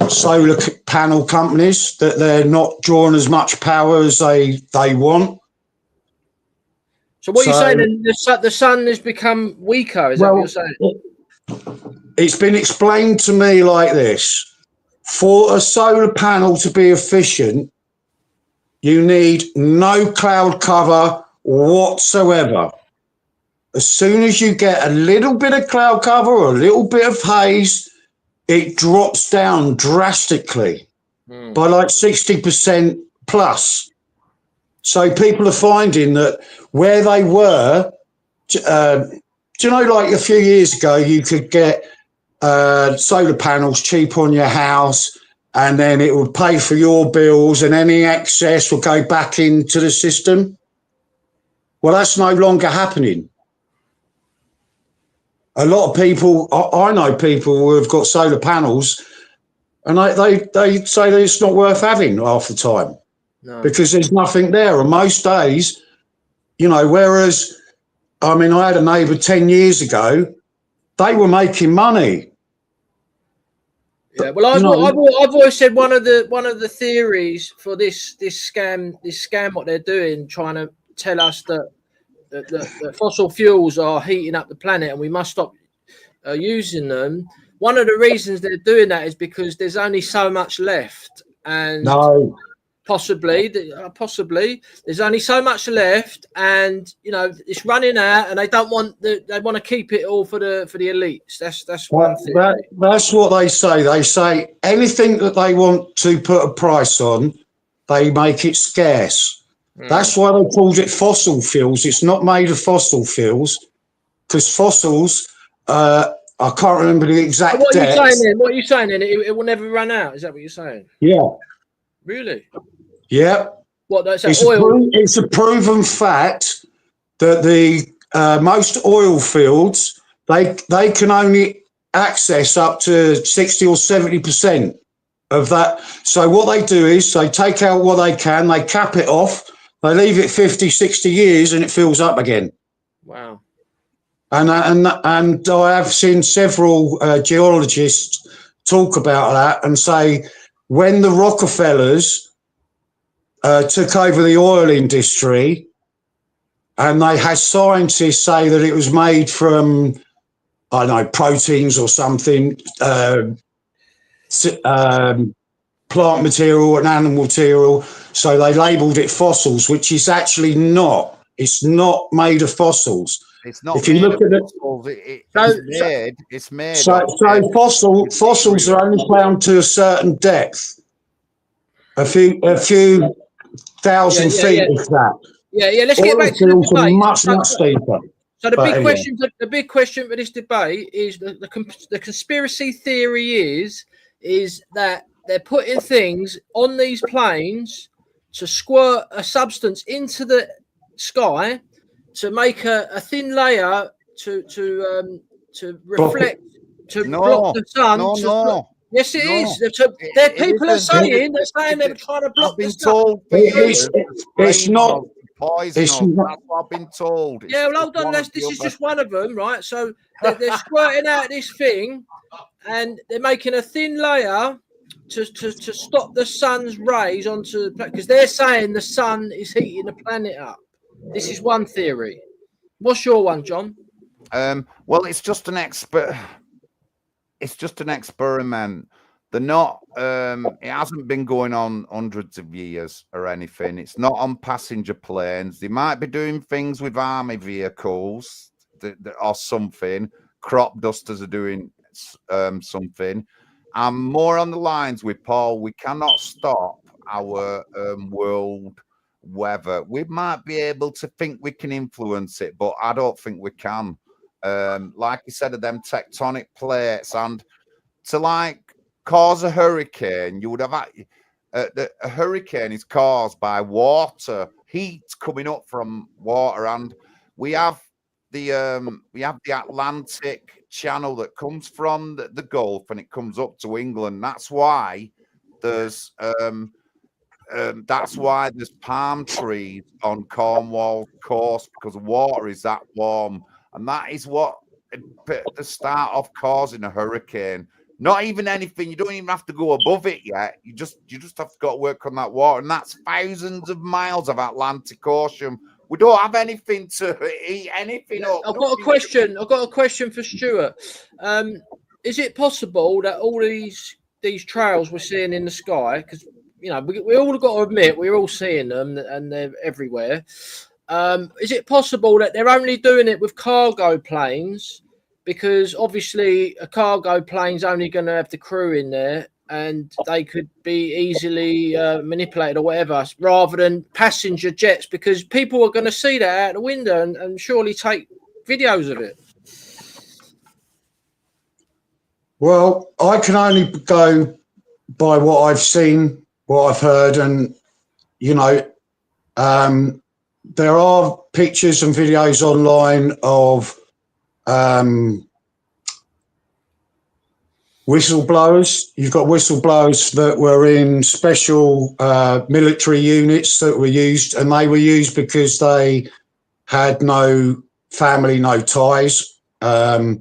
solar panel companies that they're not drawing as much power as they want. So what you're saying, the sun has become weaker, is that what you're saying? It's been explained to me like this: for a solar panel to be efficient, you need no cloud cover whatsoever. As soon as you get a little bit of cloud cover or a little bit of haze, it drops down drastically by like 60% plus. So people are finding that where they were, do you know, like a few years ago, you could get solar panels cheap on your house, and then it would pay for your bills, and any excess would go back into the system. Well, that's no longer happening. A lot of people, I know people who have got solar panels, and they say that it's not worth having half the time. No. Because there's nothing there. And most days, you know, whereas, I mean, I had a neighbour 10 years ago, they were making money. Yeah, well, I've always said one of the theories for this scam, what they're doing, trying to tell us that the fossil fuels are heating up the planet and we must stop using them. One of the reasons they're doing that is because there's only so much left, and possibly there's only so much left, and you know it's running out, and they don't want they want to keep it all for the elites. That's one thing. That's what they say. They say anything that they want to put a price on, they make it scarce. That's why they called it fossil fuels. It's not made of fossil fuels, because fossils, I can't remember the exact depth. What are you saying then? It will never run out. Is that what you're saying? Yeah. Really? Yeah. What? That's oil? It's a proven fact that the most oil fields, they can only access up to 60 or 70% of that. So what they do is they take out what they can, they cap it off, they leave it 50, 60 years, and it fills up again. Wow. And I have seen several geologists talk about that and say when the Rockefellers took over the oil industry, and they had scientists say that it was made from, I don't know, proteins or something, plant material and animal material. So they labelled it fossils, which is actually not. It's not made of fossils. It's not If you made look of at it, fossils. It's made so of fossils are only found to a certain depth, a few thousand feet, if that. Yeah. Let's get back to the Oil fields are debate. much deeper. So the big question for this debate is the conspiracy theory is that they're putting things on these planes to squirt a substance into the sky to make a thin layer to reflect block the sun. No. Yes, it No. is. People are saying they're trying to block the sun. Told it's not. Poisonous. That's what I've been told. Yeah, well, hold on. This is just one of them, right? So they're squirting out this thing, and they're making a thin layer to stop the sun's rays onto the planet, because they're saying the sun is heating the planet up. This is one theory. What's your one, John? Well, it's just an experiment. They're not. It hasn't been going on hundreds of years or anything. It's not on passenger planes. They might be doing things with army vehicles or something. Crop dusters are doing something. I'm more on the lines with Paul. We cannot stop our world weather. We might be able to think we can influence it, but I don't think we can. Like you said, of them tectonic plates, and to cause a hurricane, you would have a hurricane is caused by water, heat coming up from water, and we have the Atlantic Channel that comes from the Gulf and it comes up to England. That's why there's palm trees on Cornwall coast, because the water is that warm, and that is what the start of causing a hurricane. Not even anything. You don't even have to go above it yet. You just have to work on that water, and that's thousands of miles of Atlantic Ocean. We don't have anything to eat anything up. I've got a question for Stuart. Is it possible that all these trails we're seeing in the sky, because we all got to admit we're all seeing them and they're everywhere. Is it possible that they're only doing it with cargo planes? Because obviously a cargo plane's only going to have the crew in there, and they could be easily manipulated or whatever, rather than passenger jets, because people are going to see that out the window and surely take videos of it. Well, I can only go by what I've seen, what I've heard, and there are pictures and videos online of whistleblowers. You've got whistleblowers that were in special military units that were used, and they were used because they had no family, no ties. I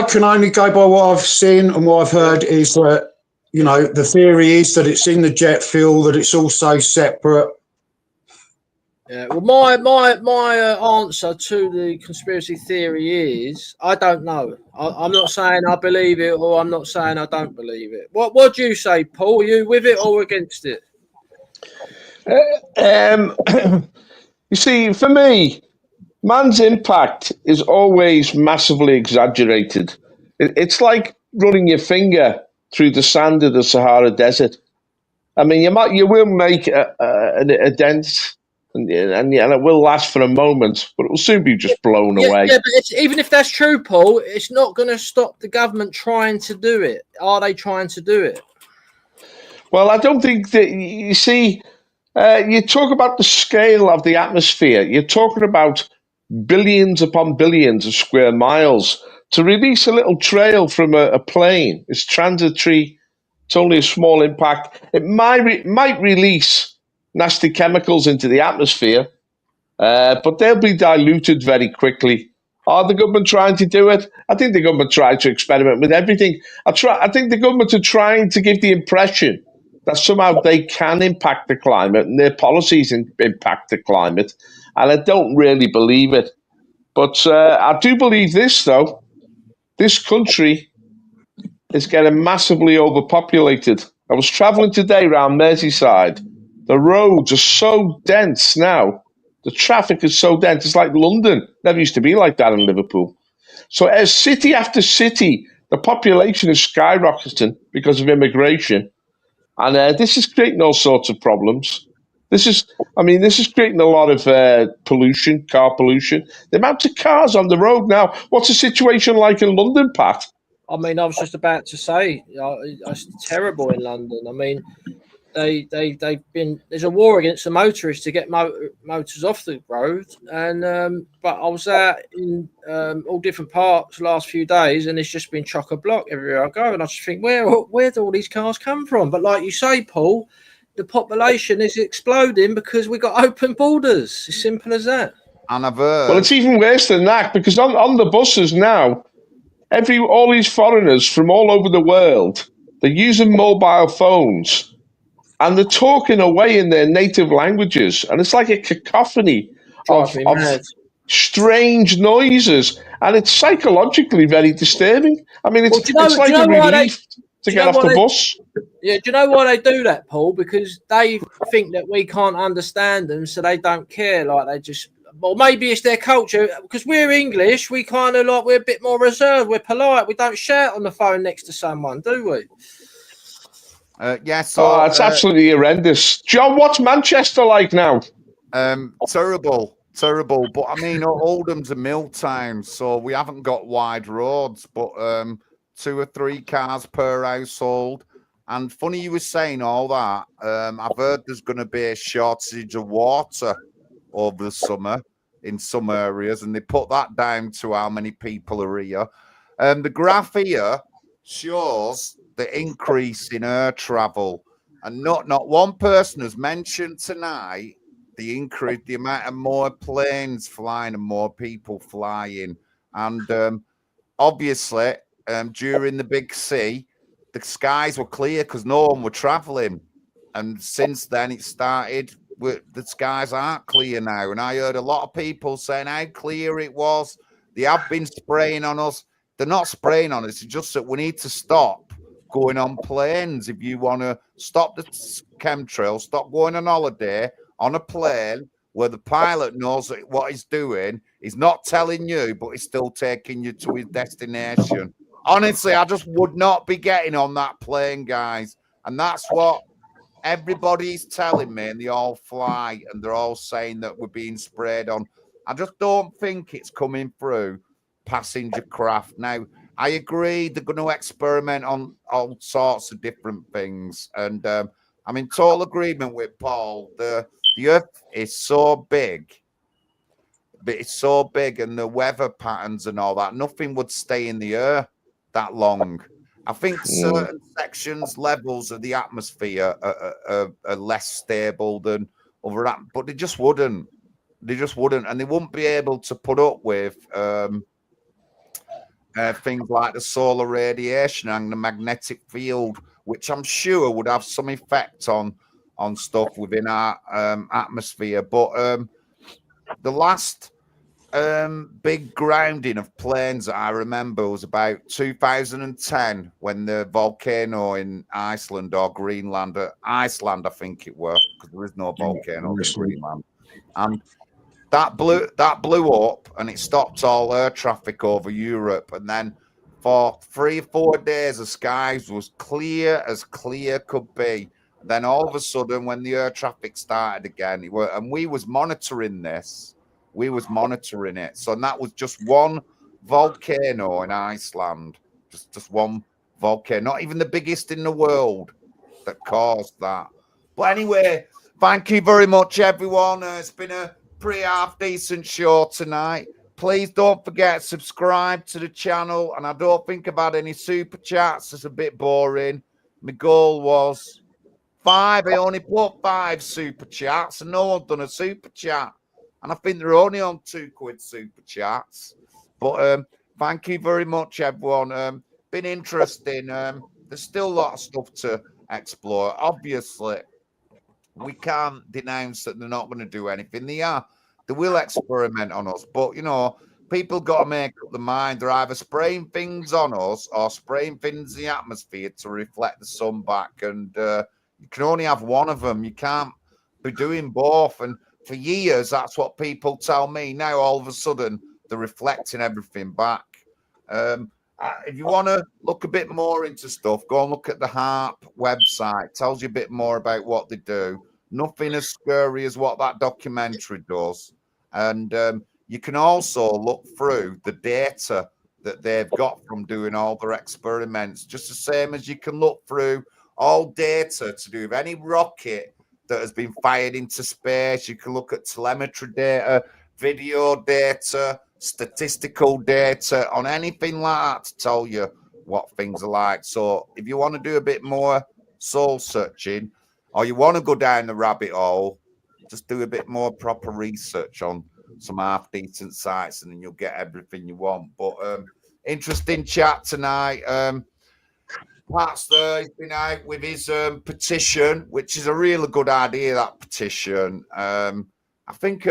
can only go by what I've seen, and what I've heard is that the theory is that it's in the jet fuel, that it's also separate. Yeah, well, my answer to the conspiracy theory is I don't know. I'm not saying I believe it, or I'm not saying I don't believe it. What do you say, Paul? Are you with it or against it? You see, for me, man's impact is always massively exaggerated. It's like running your finger through the sand of the Sahara Desert. I mean, you will make a dent. And it will last for a moment, but it will soon be just blown away. Yeah, but even if that's true, Paul, it's not going to stop the government trying to do it. Are they trying to do it? Well, I don't think that, you see, you talk about the scale of the atmosphere. You're talking about billions upon billions of square miles. To release a little trail from a plane is transitory. It's only a small impact. It might release nasty chemicals into the atmosphere, but they'll be diluted very quickly. Are the government trying to do it? I think the government tried to experiment with everything. I think the government are trying to give the impression that somehow they can impact the climate and their policies impact the climate, and I don't really believe it. But I do believe this, though. This country is getting massively overpopulated. I was travelling today around Merseyside. The roads are so dense now. The traffic is so dense. It's like London. Never used to be like that in Liverpool. So as city after city, the population is skyrocketing because of immigration. And this is creating all sorts of problems. This is creating a lot of pollution, car pollution. The amount of cars on the road now. What's the situation like in London, Pat? I mean, I was just about to say, it's terrible in London. I mean, they've been, there's a war against the motorists to get motors off the road, and but I was out in all different parts the last few days, and it's just been chock a block everywhere I go, and I just think, where do all these cars come from? But like you say, Paul, the population is exploding because we got open borders. As simple as that. And I've heard. Well, it's even worse than that, because on the buses now, all these foreigners from all over the world, they're using mobile phones. And they're talking away in their native languages. And it's like a cacophony of strange noises. And it's psychologically very disturbing. I mean, it's like a relief to get off the bus. Yeah, do you know why they do that, Paul? Because they think that we can't understand them, so they don't care. Like, they just... Well, maybe it's their culture. Because we're English, we kind of like... We're a bit more reserved. We're polite. We don't shout on the phone next to someone, do we? Yes. It's absolutely horrendous. John, what's Manchester like now? Terrible. But I mean, Oldham's a mill town, so we haven't got wide roads, but 2 or 3 cars per household. And funny you were saying all that. I've heard there's going to be a shortage of water over the summer in some areas, and they put that down to how many people are here. The graph here shows the increase in air travel, and not one person has mentioned tonight the amount of more planes flying and more people flying. And obviously during the big sea, the skies were clear because no one were traveling, and since then it started the skies aren't clear now. And I heard a lot of people saying how clear it was. They have been spraying on us. They're not spraying on us, it's just that we need to stop going on planes. If you want to stop the chemtrails, stop going on holiday on a plane where the pilot knows what he's doing. He's not telling you, but he's still taking you to his destination. Honestly, I just would not be getting on that plane, guys. And that's what everybody's telling me, and they all fly, and they're all saying that we're being sprayed on. I just don't think it's coming through passenger craft. Now, I agree they're going to experiment on all sorts of different things. And I'm in total agreement with Paul. The Earth is so big, but it's so big, and the weather patterns and all that, nothing would stay in the air that long. I think certain sections, levels of the atmosphere are less stable than other, but they just wouldn't. And they wouldn't be able to put up with things like the solar radiation and the magnetic field, which I'm sure would have some effect on stuff within our atmosphere. But the last big grounding of planes that I remember was about 2010, when the volcano in Iceland or Greenland, Iceland I think it was, because there is no volcano in Greenland, and that blew up, and it stopped all air traffic over Europe. And then for 3 or 4 days, the skies was clear as clear could be. And then all of a sudden, when the air traffic started again, and we was monitoring this. We was monitoring it. So that was just one volcano in Iceland. Just one volcano. Not even the biggest in the world that caused that. But anyway, thank you very much, everyone. It's been a pretty half-decent show tonight. Please don't forget to subscribe to the channel. And I don't think I've had any super chats. It's a bit boring. My goal was 5. I only put 5 super chats, and no one's done a super chat. And I think they're only on £2 super chats. But thank you very much, everyone. Been interesting. There's still a lot of stuff to explore. Obviously, we can't denounce that they're not going to do anything. They will experiment on us. But, you know, people got to make up their mind. They're either spraying things on us or spraying things in the atmosphere to reflect the sun back. And you can only have one of them. You can't be doing both. And for years, that's what people tell me. Now, all of a sudden, they're reflecting everything back. If you want to look a bit more into stuff, go and look at the HARP website. Tells you a bit more about what they do. Nothing as scary as what that documentary does. And you can also look through the data that they've got from doing all their experiments, just the same as you can look through all data to do with any rocket that has been fired into space. You can look at telemetry data, video data, statistical data on anything like that to tell you what things are like. So if you want to do a bit more soul searching, or you want to go down the rabbit hole, just do a bit more proper research on some half decent sites, and then you'll get everything you want. But interesting chat tonight. Pat's there, he's been out with his petition, which is a really good idea, that petition. I think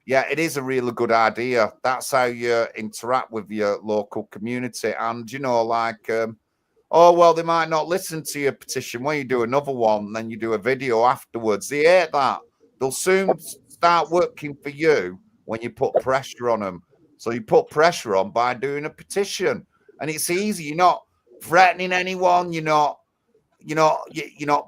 yeah, it is a really good idea. That's how you interact with your local community. And, you know, like, oh, well, they might not listen to your petition. When you do another one, then you do a video afterwards. They hate that. They'll soon start working for you when you put pressure on them. So you put pressure on by doing a petition. And it's easy. You're not threatening anyone. You're not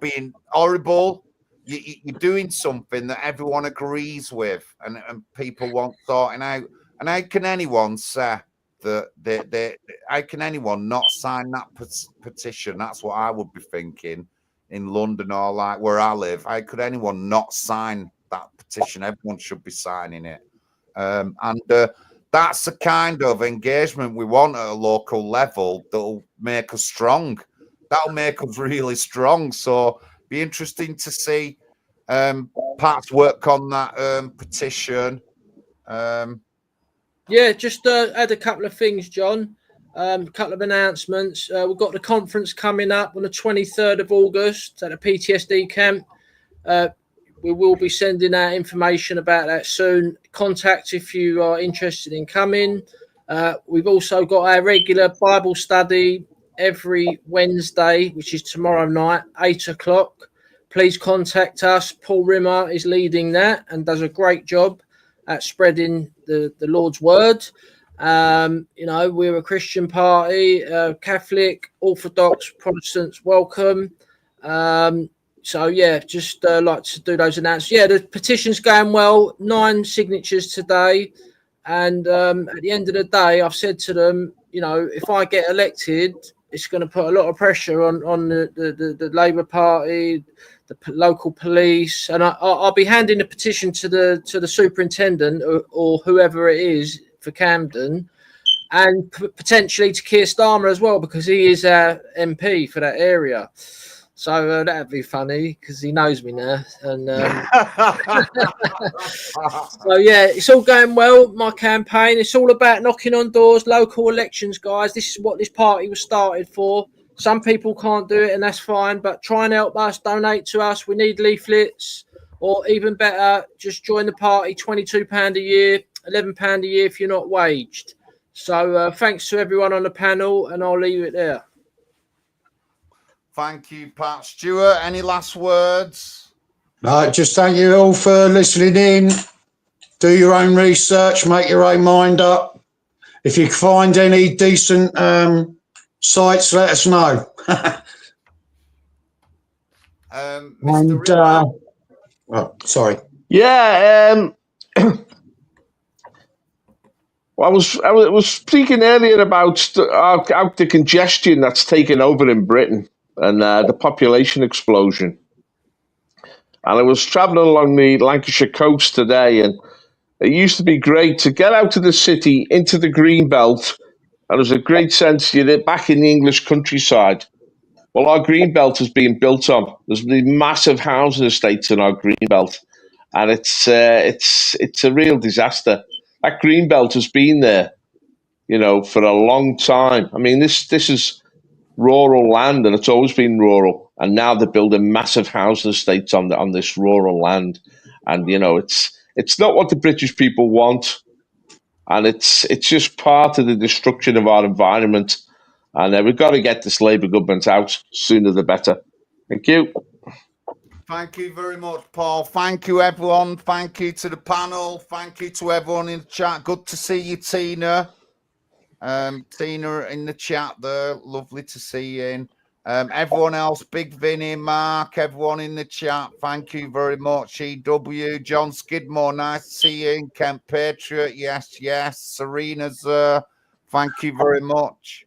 being horrible. You're doing something that everyone agrees with and people want sorting out. And how can anyone say that how can anyone not sign that petition? That's what I would be thinking in London or like where I live. How could anyone not sign that petition? Everyone should be signing it. And that's the kind of engagement we want at a local level that'll make us strong. That'll make us really strong. So be interesting to see Pat's work on that petition. Yeah, just add a couple of things, John. A couple of announcements. We've got the conference coming up on the 23rd of August at the PTSD camp. We will be sending out information about that soon. Contact if you are interested in coming. We've also got our regular Bible study every Wednesday, which is tomorrow night, 8 o'clock. Please contact us. Paul Rimmer is leading that and does a great job at spreading the Lord's word. You know, we're a Christian party, Catholic, Orthodox, Protestants, welcome. So, yeah, just like to do those announcements. Yeah, the petition's going well, 9 signatures today. And at the end of the day, I've said to them, you know, if I get elected, it's going to put a lot of pressure on the Labour Party, the local police, and I'll be handing the petition to the superintendent or whoever it is for Camden, and potentially to Keir Starmer as well, because he is our MP for that area. So that'd be funny because he knows me now. And so yeah, it's all going well. My campaign, it's all about knocking on doors, local elections, guys. This is what this party was started for. Some people can't do it, and that's fine. But try and help us, donate to us. We need leaflets, or even better, just join the party. £22 a year, £11 a year if you're not waged. So thanks to everyone on the panel, and I'll leave it there. Thank you, Pat. Stuart, any last words? No, just thank you all for listening in. Do your own research, make your own mind up. If you find any decent sites, let us know. Mr. Oh, sorry. Yeah, well, I was speaking earlier about how the congestion that's taken over in Britain and the population explosion. And I was travelling along the Lancashire coast today, and it used to be great to get out of the city into the green belt, and there's a great sense you're back in the English countryside. Well, our green belt is being built on. There's these massive housing estates in our green belt, and it's a real disaster. That green belt has been there, you know, for a long time. I mean, this is rural land, and it's always been rural. And now they're building massive housing estates on this rural land, and you know, it's not what the British people want, and it's just part of the destruction of our environment. And we've got to get this Labour government out sooner the better. Thank you. Thank you very much, Paul. Thank you, everyone. Thank you to the panel. Thank you to everyone in the chat. Good to see you, Tina. Tina in the chat there. Lovely to see you in. Everyone else, Big Vinny, Mark, everyone in the chat. Thank you very much. EW, John Skidmore, nice to see you in. Kent Patriot, yes, yes. Serena's there. Thank you very much.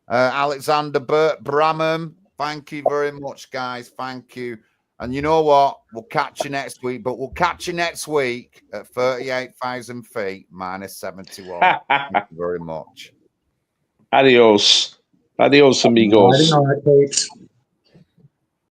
Alexander Bramham, thank you very much, guys. Thank you. And you know what? We'll catch you next week, but we'll catch you next week at 38,000 feet minus 71. Thank you very much. Adios. Adios, amigos. Night, night,